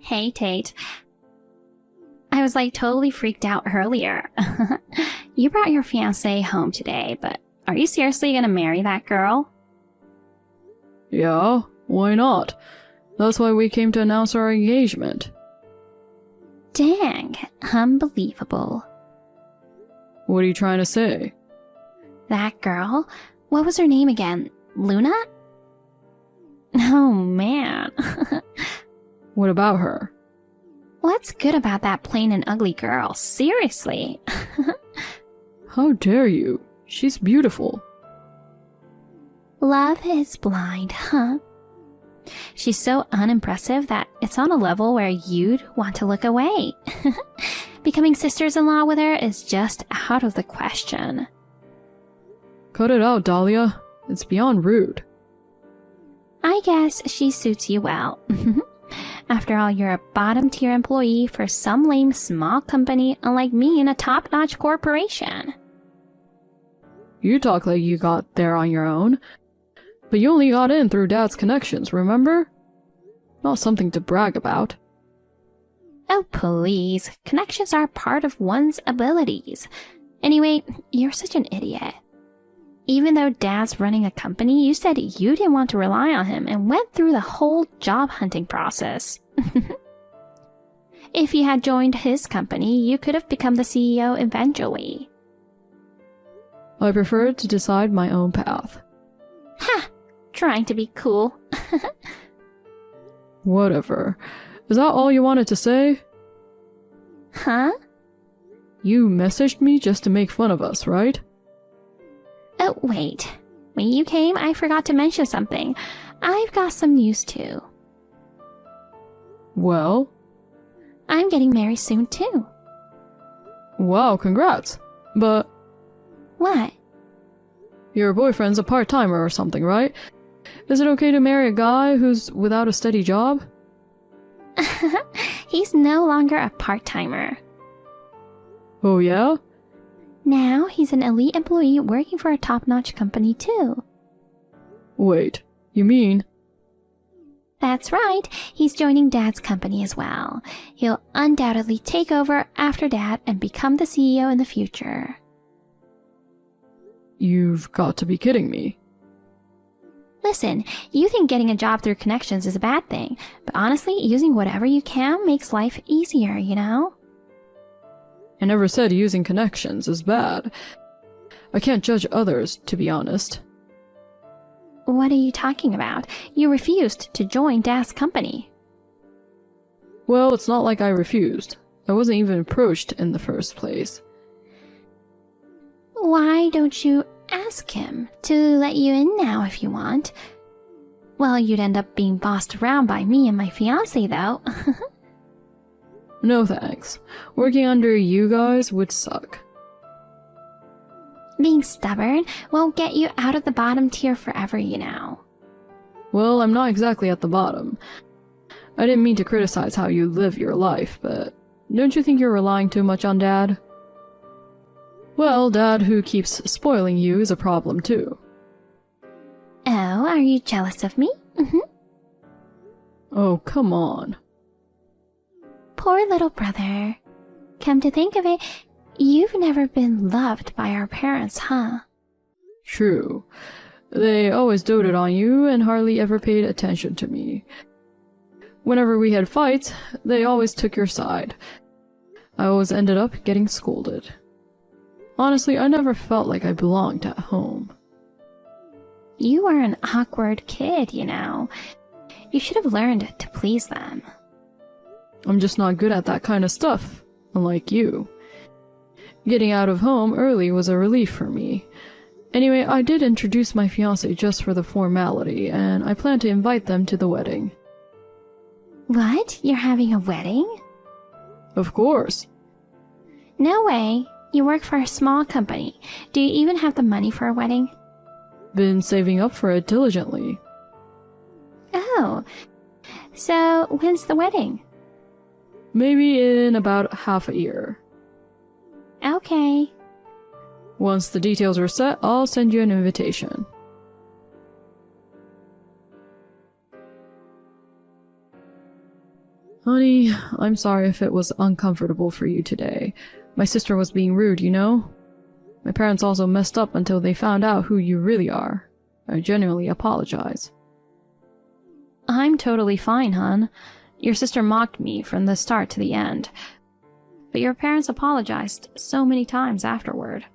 Hey, Tate. I was like totally freaked out earlier. You brought your fiancé home today, but are you seriously gonna marry that girl? Yeah, why not? That's why we came to announce our engagement. Dang, unbelievable. What are you trying to say? That girl? What was her name again? Luna? Oh man. What about her? What's good about that plain and ugly girl? Seriously. How dare you? She's beautiful. Love is blind, huh? She's so unimpressive that it's on a level where you'd want to look away. Becoming sisters-in-law with her is just out of the question. Cut it out, Dahlia. It's beyond rude. I guess she suits you well. After all, you're a bottom-tier employee for some lame small company, unlike me in a top-notch corporation. You talk like you got there on your own. But you only got in through Dad's connections, remember? Not something to brag about. Oh, please. Connections are part of one's abilities. Anyway, you're such an idiot. Even though Dad's running a company, you said you didn't want to rely on him and went through the whole job hunting process. If you had joined his company, you could have become the CEO eventually. I prefer to decide my own path. Ha! Trying to be cool. Whatever. Is that all you wanted to say? Huh? You messaged me just to make fun of us, right? Oh, wait. When you came, I forgot to mention something. I've got some news too. Well? I'm getting married soon too. Wow, congrats. But What? your boyfriend's a part-timer or something, right? Is it okay to marry a guy who's without a steady job? He's no longer a part-timer. Oh yeah? Now he's an elite employee working for a top-notch company too. Wait, you mean... That's right, he's joining Dad's company as well. He'll undoubtedly take over after Dad and become the CEO in the future. You've got to be kidding me. Listen, you think getting a job through connections is a bad thing, but honestly, using whatever you can makes life easier, you know? I never said using connections is bad. I can't judge others, to be honest. What are you talking about? You refused to join Dad's company. Well, it's not like I refused. I wasn't even approached in the first place. Why don't you ask him to let you in now if you want? Well, you'd end up being bossed around by me and my fiancé, though. No thanks. Working under you guys would suck. Being stubborn won't get you out of the bottom tier forever, you know. Well, I'm not exactly at the bottom. I didn't mean to criticize how you live your life, but don't you think you're relying too much on Dad? Well, Dad who keeps spoiling you is a problem too. Oh, are you jealous of me? Oh, come on. Poor little brother. Come to think of it, you've never been loved by our parents, huh? True. They always doted on you and hardly ever paid attention to me. Whenever we had fights, they always took your side. I always ended up getting scolded. Honestly, I never felt like I belonged at home. You were an awkward kid, you know. You should have learned to please them. I'm just not good at that kind of stuff, unlike you. Getting out of home early was a relief for me. Anyway, I did introduce my fiancé just for the formality, and I plan to invite them to the wedding. What? You're having a wedding? Of course. No way. You work for a small company. Do you even have the money for a wedding? Been saving up for it diligently. Oh. So, when's the wedding? Maybe in about half a year. Okay. Once the details are set, I'll send you an invitation. Honey, I'm sorry if it was uncomfortable for you today. My sister was being rude, you know? My parents also messed up until they found out who you really are. I genuinely apologize. I'm totally fine, hon. Your sister mocked me from the start to the end. But your parents apologized so many times afterward.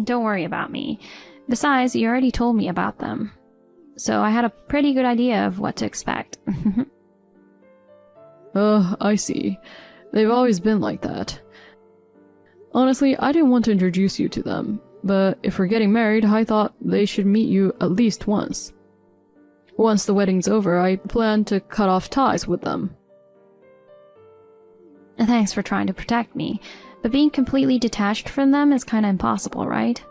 Don't worry about me. Besides, you already told me about them. So I had a pretty good idea of what to expect. I see. They've always been like that. Honestly, I didn't want to introduce you to them, but if we're getting married, I thought they should meet you at least once. Once the wedding's over, I plan to cut off ties with them. Thanks for trying to protect me, but being completely detached from them is kinda impossible, right?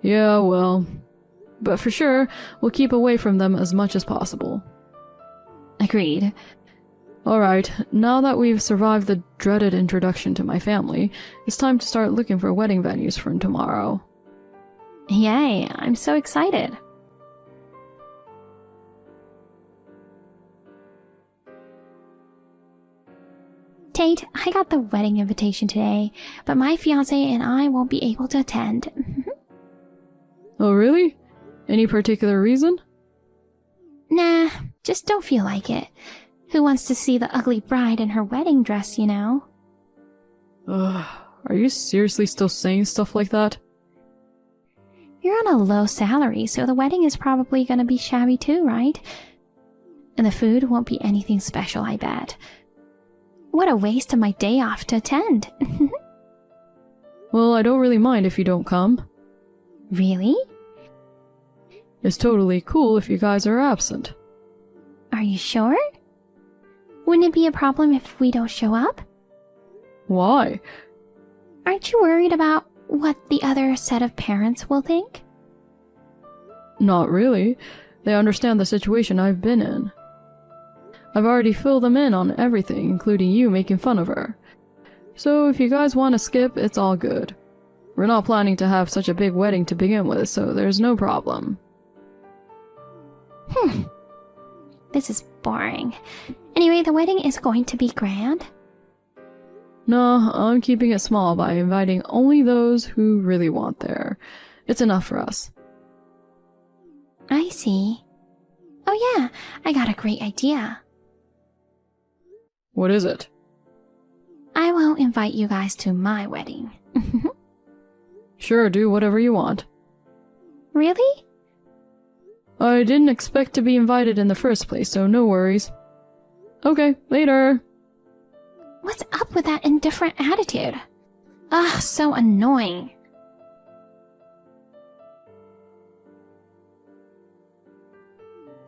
Yeah, well, but for sure, we'll keep away from them as much as possible. Agreed. Alright, now that we've survived the dreaded introduction to my family, it's time to start looking for wedding venues for tomorrow. Yay, I'm so excited. Tate, I got the wedding invitation today, but my fiancé and I won't be able to attend. Oh, really? Any particular reason? Nah, just don't feel like it. Who wants to see the ugly bride in her wedding dress, you know? Ugh, are you seriously still saying stuff like that? You're on a low salary, so the wedding is probably gonna be shabby too, right? And the food won't be anything special, I bet. What a waste of my day off to attend. Well, I don't really mind if you don't come. Really? It's totally cool if you guys are absent. Are you sure? Wouldn't it be a problem if we don't show up? Why? Aren't you worried about what the other set of parents will think? Not really. They understand the situation I've been in. I've already filled them in on everything, including you making fun of her. So if you guys want to skip, it's all good. We're not planning to have such a big wedding to begin with, so there's no problem. This is boring. Anyway, the wedding is going to be grand. No, I'm keeping it small by inviting only those who really want there. It's enough for us. I see. Oh yeah, I got a great idea. What is it? I won't invite you guys to my wedding. Sure, do whatever you want. Really? I didn't expect to be invited in the first place, so no worries. Okay, later. What's up with that indifferent attitude? Ugh, so annoying.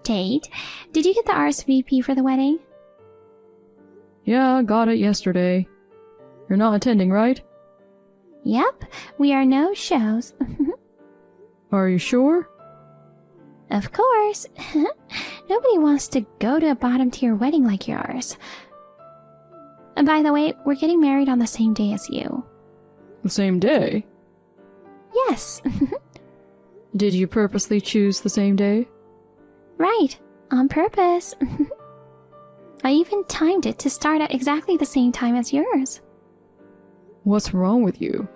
Tate, did you get the RSVP for the wedding? Yeah, got it yesterday. You're not attending, right? Yep, we are no shows. Are you sure? Of course. Nobody wants to go to a bottom-tier wedding like yours. And by the way, we're getting married on the same day as you. The same day? Yes. Did you purposely choose the same day? Right, on purpose. I even timed it to start at exactly the same time as yours. What's wrong with you?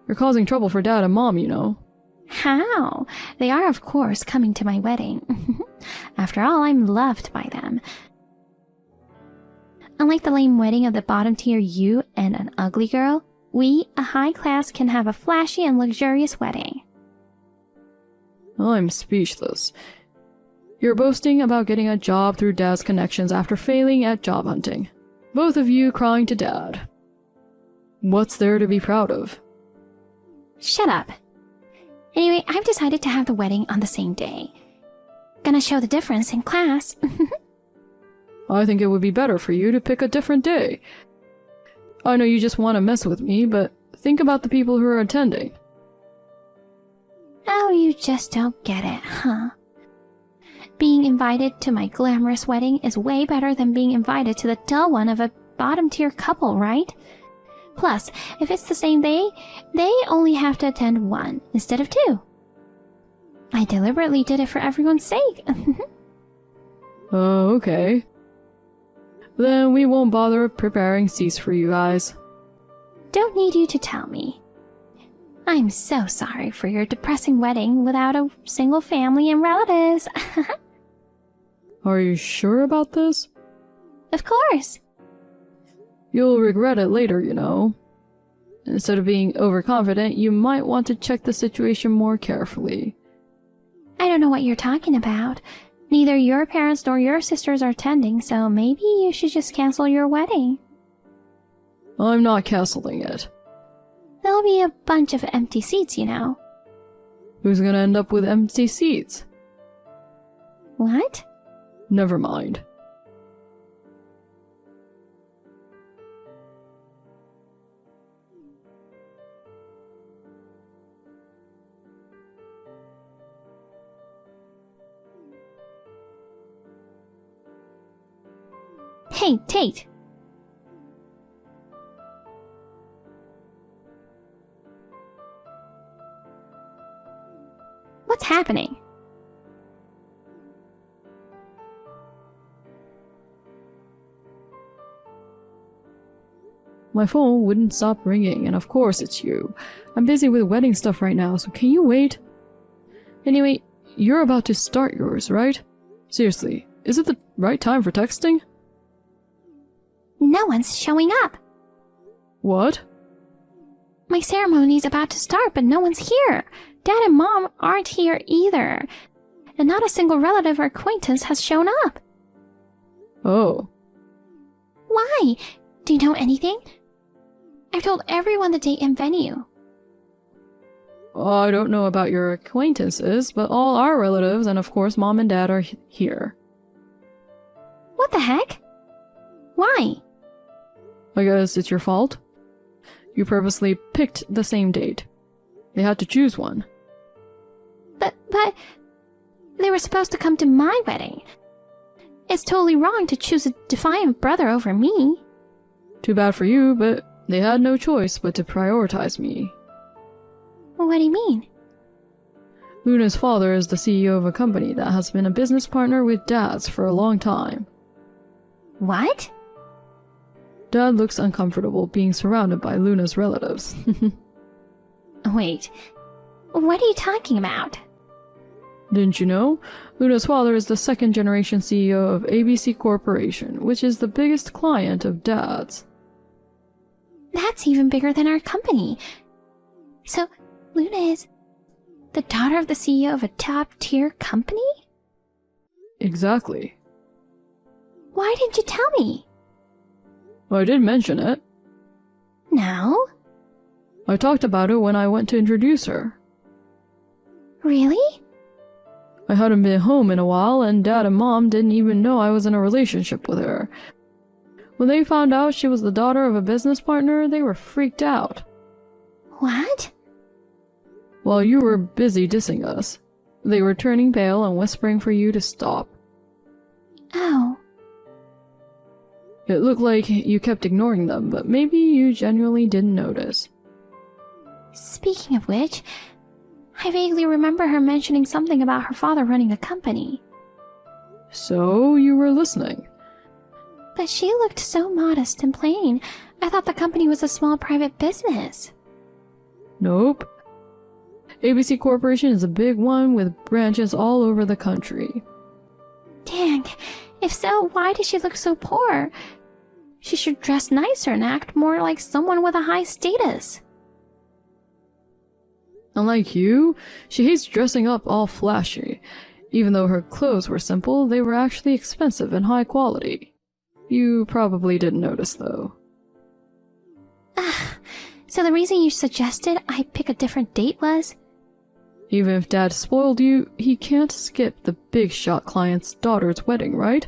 You're causing trouble for Dad and Mom, you know. How? They are, of course, coming to my wedding. After all, I'm loved by them. Unlike the lame wedding of the bottom tier you and an ugly girl, we, a high class, can have a flashy and luxurious wedding. I'm speechless. You're boasting about getting a job through Dad's connections after failing at job hunting. Both of you crying to Dad. What's there to be proud of? Shut up. Anyway, I've decided to have the wedding on the same day. Gonna show the difference in class. I think it would be better for you to pick a different day. I know you just want to mess with me, but think about the people who are attending. Oh, you just don't get it, huh? Being invited to my glamorous wedding is way better than being invited to the dull one of a bottom-tier couple, right? Plus, if it's the same day, they only have to attend one instead of two. I deliberately did it for everyone's sake. Oh, okay. then we won't bother preparing seats for you guys. Don't need you to tell me. I'm so sorry for your depressing wedding without a single family and relatives. Are you sure about this? Of course. You'll regret it later, you know. Instead of being overconfident, you might want to check the situation more carefully. I don't know what you're talking about. Neither your parents nor your sisters are attending, so maybe you should just cancel your wedding. I'm not canceling it. There'll be a bunch of empty seats, you know. Who's gonna end up with empty seats? What? Never mind. Hey, Tate! What's happening? My phone wouldn't stop ringing, and of course it's you. I'm busy with wedding stuff right now, so can you wait? Anyway, you're about to start yours, right? Seriously, is it the right time for texting? No one's showing up. What? My ceremony's about to start, but no one's here. Dad and Mom aren't here either. And not a single relative or acquaintance has shown up. Oh. Why? Do you know anything? I've told everyone the date and venue. I don't know about your acquaintances, but all our relatives and of course Mom and Dad are here. What the heck? Why? I guess it's your fault. You purposely picked the same date. They had to choose one. But, they were supposed to come to my wedding. It's totally wrong to choose a defiant brother over me. Too bad for you, but they had no choice but to prioritize me. What do you mean? Luna's father is the CEO of a company that has been a business partner with Dad's for a long time. What? Dad looks uncomfortable being surrounded by Luna's relatives. Wait, what are you talking about? Didn't you know? Luna's father is the second-generation CEO of ABC Corporation, which is the biggest client of Dad's. That's even bigger than our company. So, Luna is the daughter of the CEO of a top-tier company? Exactly. Why didn't you tell me? Well, I did mention it. No? I talked about it when I went to introduce her. Really? I hadn't been home in a while, and Dad and Mom didn't even know I was in a relationship with her. When they found out she was the daughter of a business partner, they were freaked out. What? While you were busy dissing us, they were turning pale and whispering for you to stop. Oh. It looked like you kept ignoring them, but maybe you genuinely didn't notice. Speaking of which, I vaguely remember her mentioning something about her father running a company. So you were listening. But she looked so modest and plain. I thought the company was a small private business. Nope. ABC Corporation is a big one with branches all over the country. Dang, if so, why does she look so poor? She should dress nicer and act more like someone with a high status. Unlike you, she hates dressing up all flashy. Even though her clothes were simple, they were actually expensive and high quality. You probably didn't notice, though. So the reason you suggested I pick a different date was? Even if Dad spoiled you, he can't skip the big shot client's daughter's wedding, right?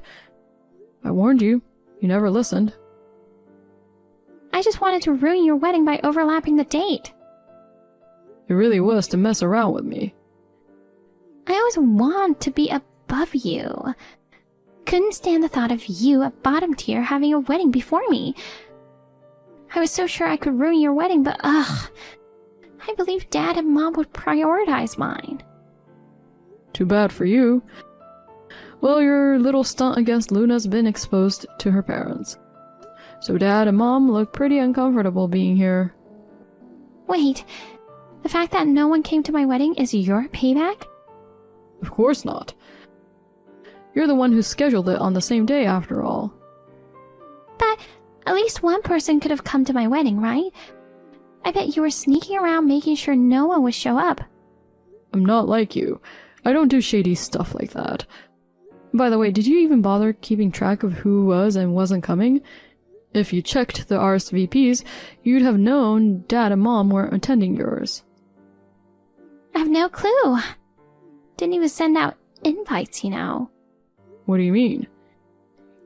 I warned you. You never listened. I just wanted to ruin your wedding by overlapping the date. It really was to mess around with me. I always want to be above you. Couldn't stand the thought of you, a bottom tier, having a wedding before me. I was so sure I could ruin your wedding, but I believe Dad and Mom would prioritize mine. Too bad for you. Well, your little stunt against Luna's been exposed to her parents. So Dad and Mom look pretty uncomfortable being here. Wait, the fact that no one came to my wedding is your payback? Of course not. You're the one who scheduled it on the same day after all. But at least one person could have come to my wedding, right? I bet you were sneaking around making sure no one would show up. I'm not like you. I don't do shady stuff like that. By the way, did you even bother keeping track of who was and wasn't coming? If you checked the RSVPs, you'd have known Dad and Mom weren't attending yours. I have no clue. Didn't even send out invites, you know. What do you mean?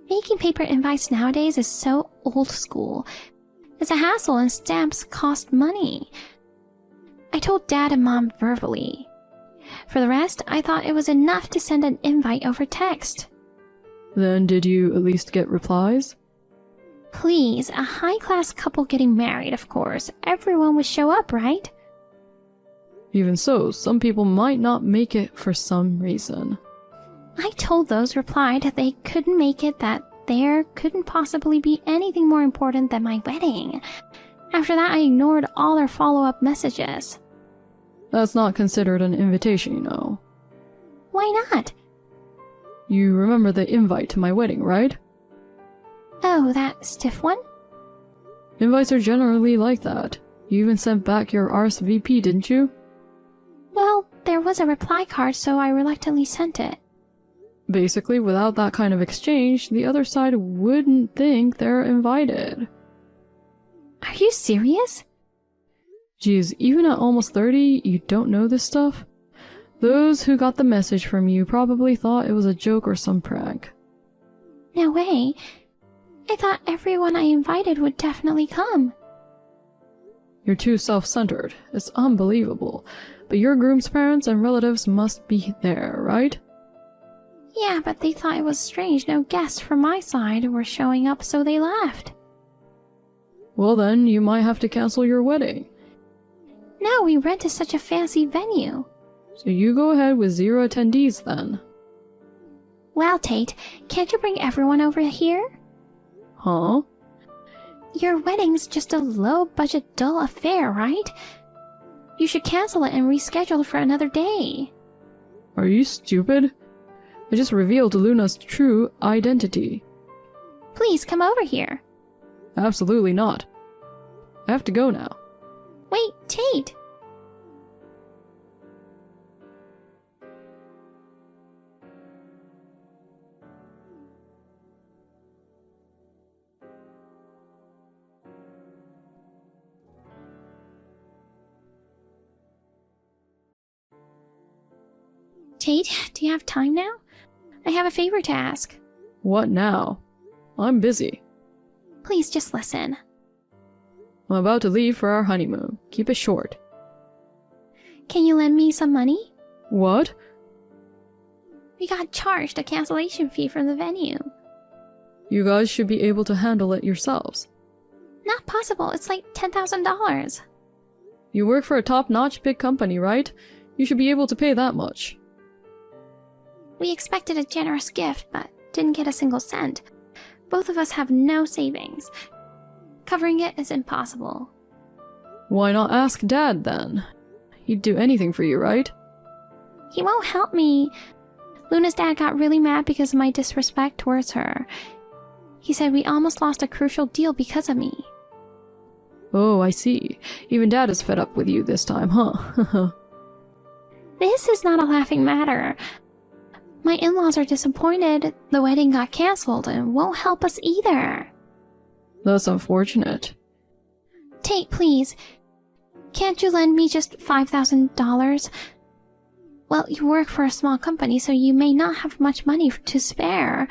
Making paper invites nowadays is so old school. It's a hassle and stamps cost money. I told Dad and Mom verbally. For the rest, I thought it was enough to send an invite over text. Then did you at least get replies? Please, a high-class couple getting married, of course. Everyone would show up, right? Even so, some people might not make it for some reason. I told those replied that they couldn't make it, that there couldn't possibly be anything more important than my wedding. After that, I ignored all their follow-up messages. That's not considered an invitation, you know. Why not? You remember the invite to my wedding, right? Oh, that stiff one? Invites are generally like that. You even sent back your RSVP, didn't you? Well, there was a reply card, so I reluctantly sent it. Basically, without that kind of exchange, the other side wouldn't think they're invited. Are you serious? Geez, even at almost 30, you don't know this stuff? Those who got the message from you probably thought it was a joke or some prank. No way. I thought everyone I invited would definitely come. You're too self-centered. It's unbelievable. But your groom's parents and relatives must be there, right? Yeah, but they thought it was strange no guests from my side were showing up, so they left. Well then, you might have to cancel your wedding. No, we rented such a fancy venue. So you go ahead with 0 attendees then. Well, Tate, can't you bring everyone over here? Huh? Your wedding's just a low-budget, dull affair, right? You should cancel it and reschedule for another day. Are you stupid? I just revealed Luna's true identity. Please come over here. Absolutely not. I have to go now. Wait, Tate! Tate, do you have time now? I have a favor to ask. What now? I'm busy. Please just listen. I'm about to leave for our honeymoon. Keep it short. Can you lend me some money? What? We got charged a cancellation fee from the venue. You guys should be able to handle it yourselves. Not possible, it's like $10,000. You work for a top-notch big company, right? You should be able to pay that much. We expected a generous gift, but didn't get a single cent. Both of us have no savings. Covering it is impossible. Why not ask Dad, then? He'd do anything for you, right? He won't help me. Luna's dad got really mad because of my disrespect towards her. He said we almost lost a crucial deal because of me. Oh, I see. Even Dad is fed up with you this time, huh? This is not a laughing matter. My in-laws are disappointed the wedding got cancelled and won't help us either. That's unfortunate. Tate, please. Can't you lend me just $5,000? Well, you work for a small company, so you may not have much money to spare.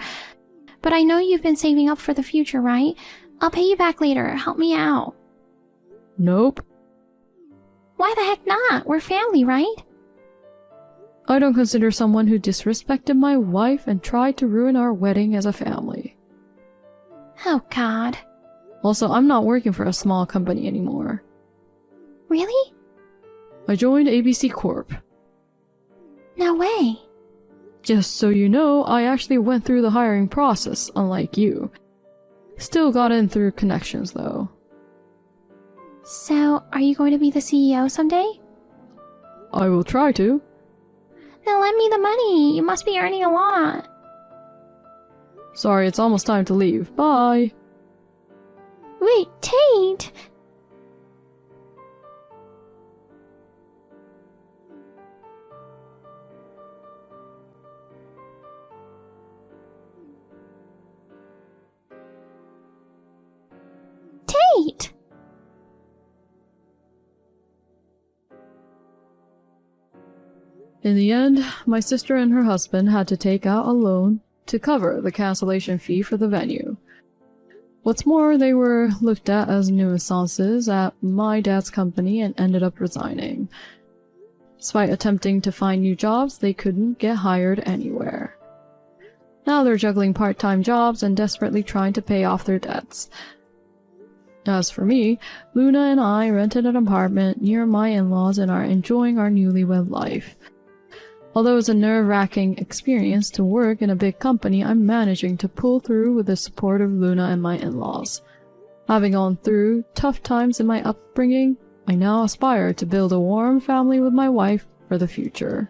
But I know you've been saving up for the future, right? I'll pay you back later. Help me out. Nope. Why the heck not? We're family, right? I don't consider someone who disrespected my wife and tried to ruin our wedding as a family. Oh, God. Also, I'm not working for a small company anymore. Really? I joined ABC Corp. No way. Just so you know, I actually went through the hiring process, unlike you. Still got in through connections, though. So, are you going to be the CEO someday? I will try to. Then lend me the money. You must be earning a lot. Sorry, it's almost time to leave. Bye! Wait, Tate! Tate! In the end, my sister and her husband had to take out a loan to cover the cancellation fee for the venue. What's more, they were looked at as nuisances at my dad's company and ended up resigning. Despite attempting to find new jobs, they couldn't get hired anywhere. Now they're juggling part-time jobs and desperately trying to pay off their debts. As for me, Luna and I rented an apartment near my in-laws and are enjoying our newlywed life. Although it's a nerve-wracking experience to work in a big company, I'm managing to pull through with the support of Luna and my in-laws. Having gone through tough times in my upbringing, I now aspire to build a warm family with my wife for the future.